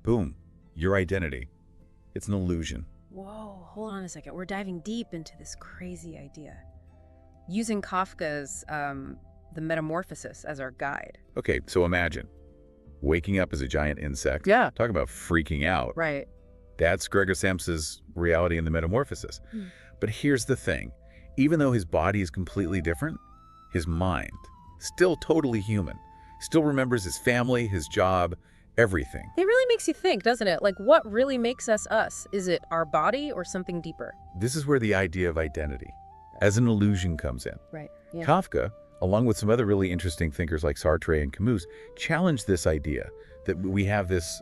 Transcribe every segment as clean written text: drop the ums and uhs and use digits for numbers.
boom, your identity. It's an illusion. Whoa, hold on a second. We're diving deep into this crazy idea. Using Kafka's The Metamorphosis as our guide. Okay, so imagine waking up as a giant insect. Yeah. Talk about freaking out. Right. That's Gregor Samsa's reality in the Metamorphosis. Hmm. But here's the thing. Even though his body is completely different, his mind, still totally human, still remembers his family, his job, everything. It really makes you think, doesn't it? Like, what really makes us us? Is it our body or something deeper? This is where the idea of identity as an illusion comes in. Right. Yeah. Kafka, along with some other really interesting thinkers like Sartre and Camus, challenged this idea that we have this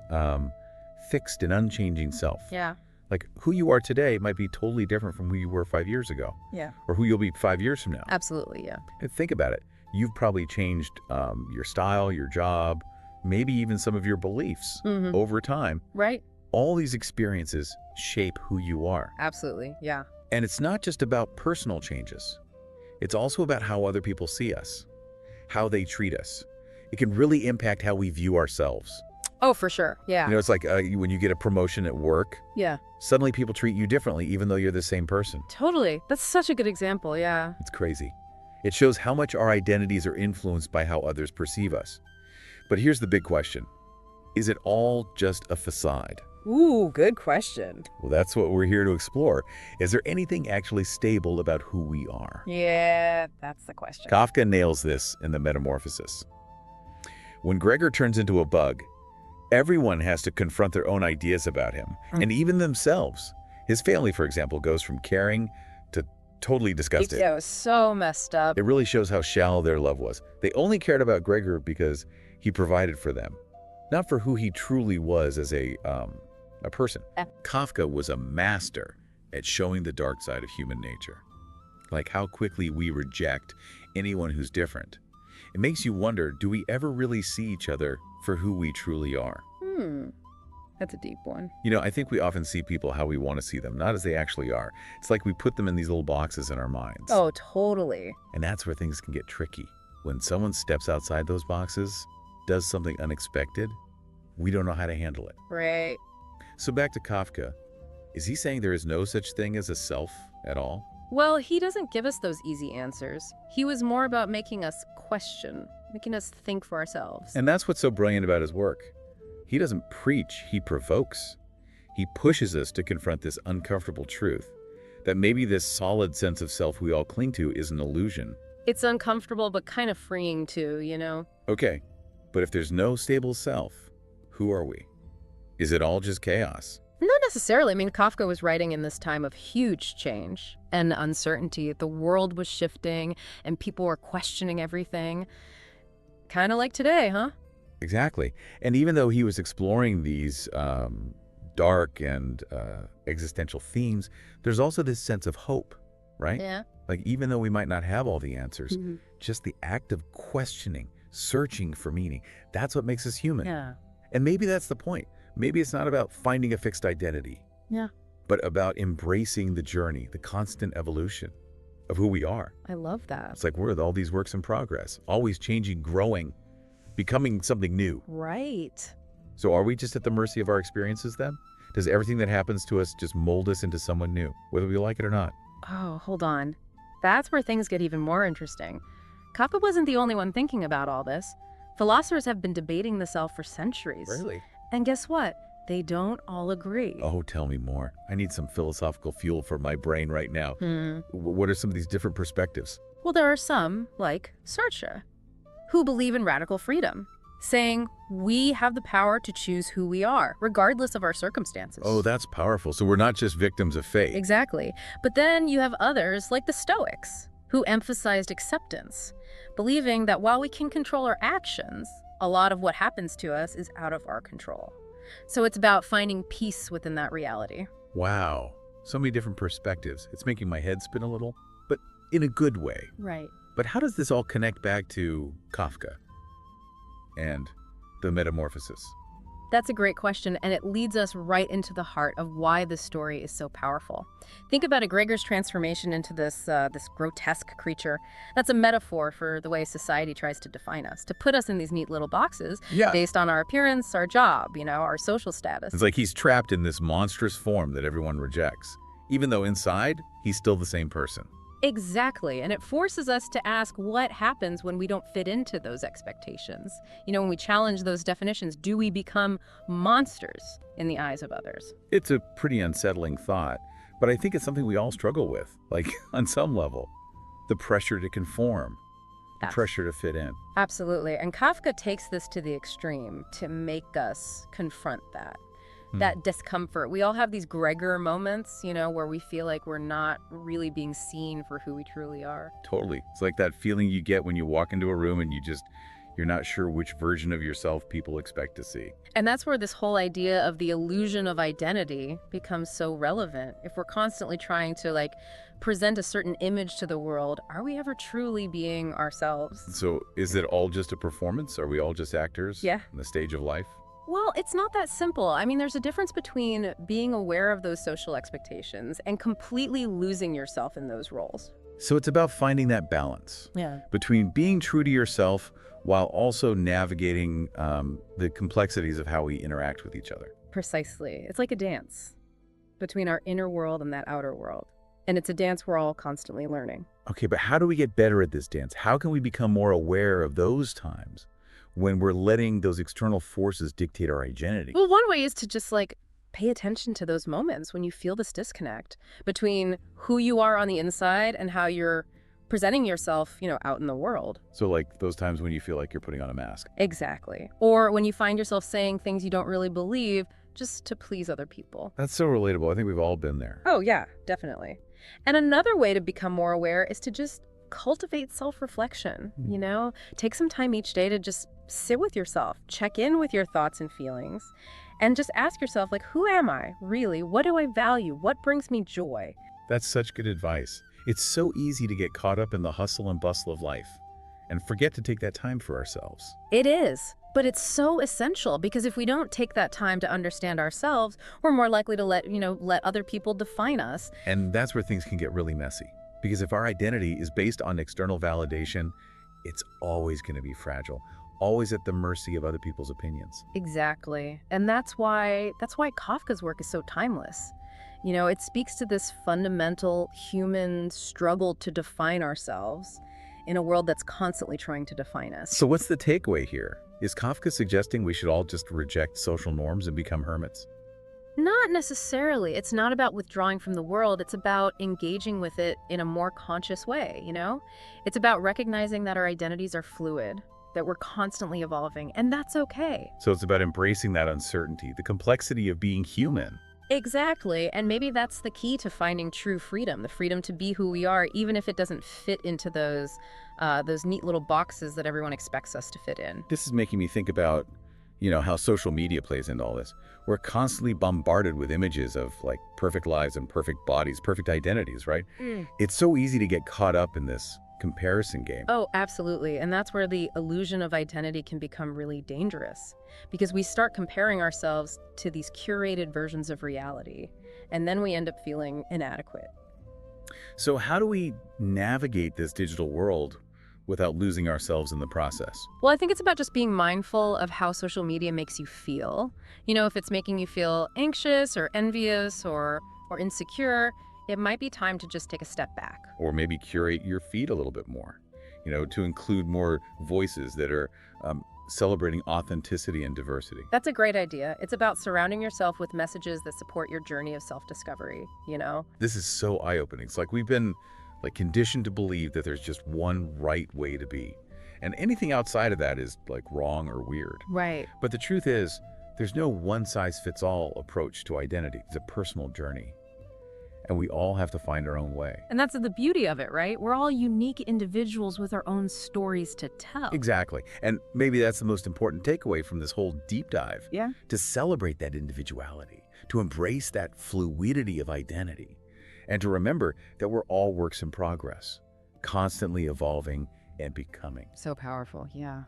fixed and unchanging self. Yeah. Like who you are today might be totally different from who you were 5 years ago. Yeah. Or who you'll be 5 years from now. Absolutely, yeah. And think about it. You've probably changed your style, your job, maybe even some of your beliefs over time. Right. All these experiences shape who you are. Absolutely, yeah. And it's not just about personal changes. It's also about how other people see us, how they treat us. It can really impact how we view ourselves. Oh, for sure, yeah. You know, it's like when you get a promotion at work, Yeah. suddenly people treat you differently even though you're the same person. Totally. That's such a good example, yeah. It's crazy. It shows how much our identities are influenced by how others perceive us. But here's the big question. Is it all just a facade? Ooh, good question. Well, that's what we're here to explore. Is there anything actually stable about who we are? Yeah, that's the question. Kafka nails this in The Metamorphosis. When Gregor turns into a bug, everyone has to confront their own ideas about him, and even themselves. His family, for example, goes from caring to totally disgusted. Yeah, it was so messed up. It really shows how shallow their love was. They only cared about Gregor because he provided for them, not for who he truly was as a person. Kafka was a master at showing the dark side of human nature, like how quickly we reject anyone who's different. It makes you wonder, do we ever really see each other for who we truly are? That's a deep one. You know, I think we often see people how we want to see them, not as they actually are. It's like we put them in these little boxes in our minds. Oh, totally. And that's where things can get tricky. When someone steps outside those boxes, does something unexpected, we don't know how to handle it. Right. So back to Kafka. Is he saying there is no such thing as a self at all? Well, he doesn't give us those easy answers. He was more about making us question, making us think for ourselves. And that's what's so brilliant about his work. He doesn't preach, he provokes. He pushes us to confront this uncomfortable truth, that maybe this solid sense of self we all cling to is an illusion. It's uncomfortable, but kind of freeing too, you know? Okay, but if there's no stable self, who are we? Is it all just chaos? Not necessarily. I mean, Kafka was writing in this time of huge change and uncertainty. The world was shifting and people were questioning everything. Kind of like today, huh? Exactly. And even though he was exploring these dark and existential themes, there's also this sense of hope, right? Yeah. Like even though we might not have all the answers, just the act of questioning, searching for meaning, that's what makes us human. Yeah. And maybe that's the point. Maybe it's not about finding a fixed identity, but about embracing the journey, the constant evolution of who we are. I love that. It's like we're all these works in progress, always changing, growing, becoming something new. Right. So are we just at the mercy of our experiences then? Does everything that happens to us just mold us into someone new, whether we like it or not? Oh, hold on. That's where things get even more interesting. Kafka wasn't the only one thinking about all this. Philosophers have been debating the self for centuries. Really? And guess what? They don't all agree. Oh, tell me more. I need some philosophical fuel for my brain right now. What are some of these different perspectives? Well, there are some, like Sartre, who believe in radical freedom, saying we have the power to choose who we are, regardless of our circumstances. Oh, that's powerful. So we're not just victims of fate. Exactly. But then you have others, like the Stoics, who emphasized acceptance, believing that while we can control our actions, a lot of what happens to us is out of our control. So it's about finding peace within that reality. Wow. So many different perspectives. It's making my head spin a little, but in a good way. Right. But how does this all connect back to Kafka and the Metamorphosis? That's a great question, and it leads us right into the heart of why this story is so powerful. Think about it, Gregor's transformation into this grotesque creature. That's a metaphor for the way society tries to define us, to put us in these neat little boxes Yeah. based on our appearance, our job, our social status. It's like he's trapped in this monstrous form that everyone rejects, even though inside, he's still the same person. Exactly, and it forces us to ask what happens when we don't fit into those expectations. When we challenge those definitions, do we become monsters in the eyes of others? It's a pretty unsettling thought, but I think it's something we all struggle with, like on some level. The pressure to conform, the pressure to fit in. Absolutely, and Kafka takes this to the extreme to make us confront that discomfort. We all have these Gregor moments, where we feel like we're not really being seen for who we truly are. Totally. It's like that feeling you get when you walk into a room and you're not sure which version of yourself people expect to see. And that's where this whole idea of the illusion of identity becomes so relevant. If we're constantly trying to present a certain image to the world, are we ever truly being ourselves? So is it all just a performance? Are we all just actors on the stage of life? Well, it's not that simple. I mean, there's a difference between being aware of those social expectations and completely losing yourself in those roles. So it's about finding that balance between being true to yourself while also navigating the complexities of how we interact with each other. Precisely. It's like a dance between our inner world and that outer world. And it's a dance we're all constantly learning. Okay, but how do we get better at this dance? How can we become more aware of those times when we're letting those external forces dictate our identity? Well, one way is to just pay attention to those moments when you feel this disconnect between who you are on the inside and how you're presenting yourself, out in the world. So like those times when you feel like you're putting on a mask. Exactly. Or when you find yourself saying things you don't really believe just to please other people. That's so relatable. I think we've all been there. Oh, yeah, definitely. And another way to become more aware is to just cultivate self-reflection, Take some time each day to just sit with yourself, check in with your thoughts and feelings, and just ask yourself, who am I, really? What do I value? What brings me joy? That's such good advice. It's so easy to get caught up in the hustle and bustle of life and forget to take that time for ourselves. It is, but it's so essential because if we don't take that time to understand ourselves, we're more likely to let other people define us. And that's where things can get really messy. Because if our identity is based on external validation, it's always going to be fragile, always at the mercy of other people's opinions. Exactly. And that's why Kafka's work is so timeless. It speaks to this fundamental human struggle to define ourselves in a world that's constantly trying to define us. So what's the takeaway here? Is Kafka suggesting we should all just reject social norms and become hermits? Not necessarily. It's not about withdrawing from the world. It's about engaging with it in a more conscious way, It's about recognizing that our identities are fluid, that we're constantly evolving, and that's okay. So it's about embracing that uncertainty, the complexity of being human. Exactly, and maybe that's the key to finding true freedom, the freedom to be who we are, even if it doesn't fit into those neat little boxes that everyone expects us to fit in. This is making me think about how social media plays into all this. We're constantly bombarded with images of perfect lives and perfect bodies, perfect identities, right? It's so easy to get caught up in this comparison game. Oh, absolutely. And that's where the illusion of identity can become really dangerous because we start comparing ourselves to these curated versions of reality, and then we end up feeling inadequate. So how do we navigate this digital world without losing ourselves in the process? Well, I think it's about just being mindful of how social media makes you feel. If it's making you feel anxious or envious or insecure, it might be time to just take a step back. Or maybe curate your feed a little bit more, to include more voices that are celebrating authenticity and diversity. That's a great idea. It's about surrounding yourself with messages that support your journey of self-discovery, This is so eye-opening. It's like we've been conditioned to believe that there's just one right way to be. And anything outside of that is wrong or weird. Right. But the truth is, there's no one-size-fits-all approach to identity. It's a personal journey. And we all have to find our own way. And that's the beauty of it, right? We're all unique individuals with our own stories to tell. Exactly. And maybe that's the most important takeaway from this whole deep dive. Yeah. To celebrate that individuality, to embrace that fluidity of identity, and to remember that we're all works in progress, constantly evolving and becoming. So powerful, yeah.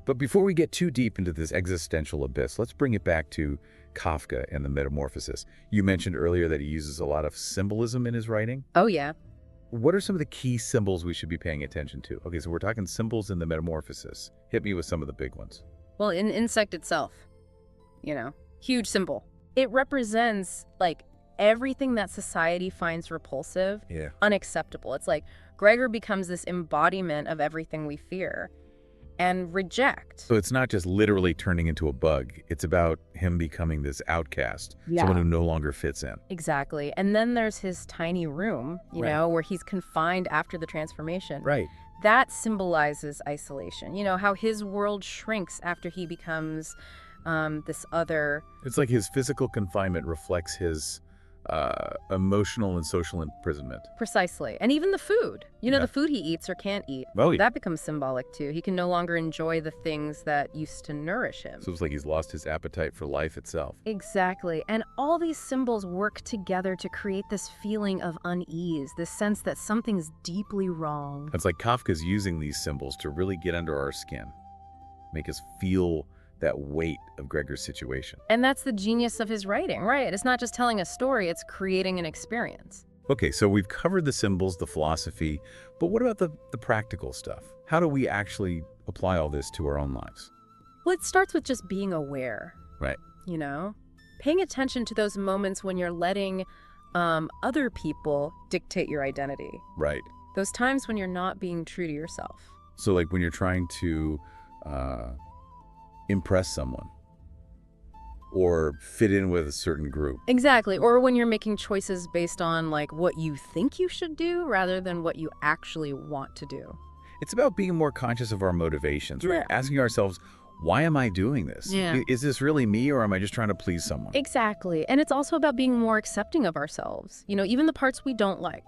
But before we get too deep into this existential abyss, let's bring it back to Kafka and the Metamorphosis. You mentioned earlier that he uses a lot of symbolism in his writing. Oh, yeah. What are some of the key symbols we should be paying attention to? Okay, so we're talking symbols in the Metamorphosis. Hit me with some of the big ones. Well, in insect itself, huge symbol. It represents, like, everything that society finds repulsive, unacceptable. It's like Gregor becomes this embodiment of everything we fear and reject. So it's not just literally turning into a bug. It's about him becoming this outcast, someone who no longer fits in. Exactly. And then there's his tiny room, you know, where he's confined after the transformation. Right. That symbolizes isolation. You know, how his world shrinks after he becomes this other... It's like his physical confinement reflects his emotional and social imprisonment. Precisely. And even the food. The food he eats or can't eat. Oh, yeah. That becomes symbolic, too. He can no longer enjoy the things that used to nourish him. So it's like he's lost his appetite for life itself. Exactly. And all these symbols work together to create this feeling of unease, this sense that something's deeply wrong. It's like Kafka's using these symbols to really get under our skin, make us feel that weight of Gregor's situation. And that's the genius of his writing, right? It's not just telling a story, it's creating an experience. Okay, so we've covered the symbols, the philosophy, but what about the practical stuff? How do we actually apply all this to our own lives? Well, it starts with just being aware. Right. Paying attention to those moments when you're letting other people dictate your identity. Right. Those times when you're not being true to yourself. So like when you're trying to impress someone or fit in with a certain group. Exactly. Or when you're making choices based on like what you think you should do rather than what you actually want to do. It's about being more conscious of our motivations, right? Asking ourselves, why am I doing this? Yeah. Is this really me or am I just trying to please someone? Exactly. And it's also about being more accepting of ourselves. Even the parts we don't like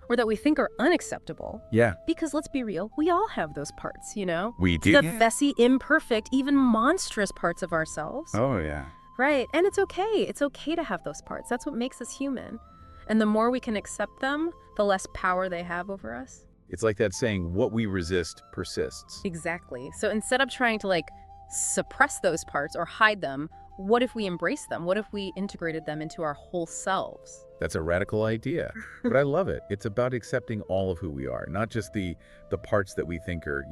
or that we think are unacceptable. Yeah. Because let's be real, we all have those parts, We do. The messy, imperfect, even monstrous parts of ourselves. Oh, yeah. Right. And it's okay. It's okay to have those parts. That's what makes us human. And the more we can accept them, the less power they have over us. It's like that saying, what we resist persists. Exactly. So instead of trying to suppress those parts or hide them, what if we embrace them? What if we integrated them into our whole selves? That's a radical idea, but I love it. It's about accepting all of who we are, not just the parts that we think are,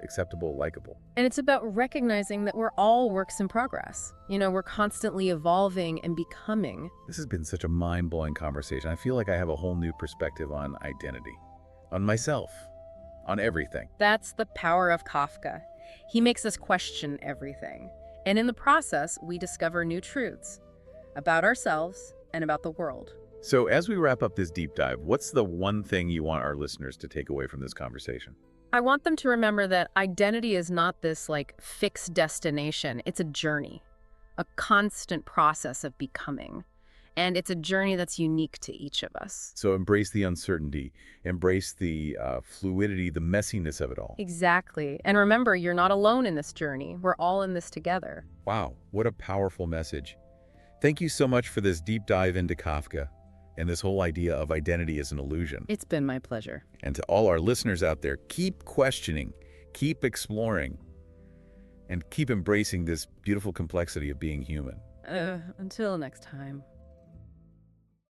acceptable, likable. And it's about recognizing that we're all works in progress. We're constantly evolving and becoming. This has been such a mind-blowing conversation. I feel like I have a whole new perspective on identity, on myself, on everything. That's the power of Kafka. He makes us question everything. And in the process, we discover new truths about ourselves and about the world. So as we wrap up this deep dive, what's the one thing you want our listeners to take away from this conversation? I want them to remember that identity is not this fixed destination. It's a journey, a constant process of becoming. And it's a journey that's unique to each of us. So embrace the uncertainty, embrace the fluidity, the messiness of it all. Exactly. And remember, you're not alone in this journey. We're all in this together. Wow, what a powerful message. Thank you so much for this deep dive into Kafka and this whole idea of identity as an illusion. It's been my pleasure. And to all our listeners out there, keep questioning, keep exploring, and keep embracing this beautiful complexity of being human. Until next time.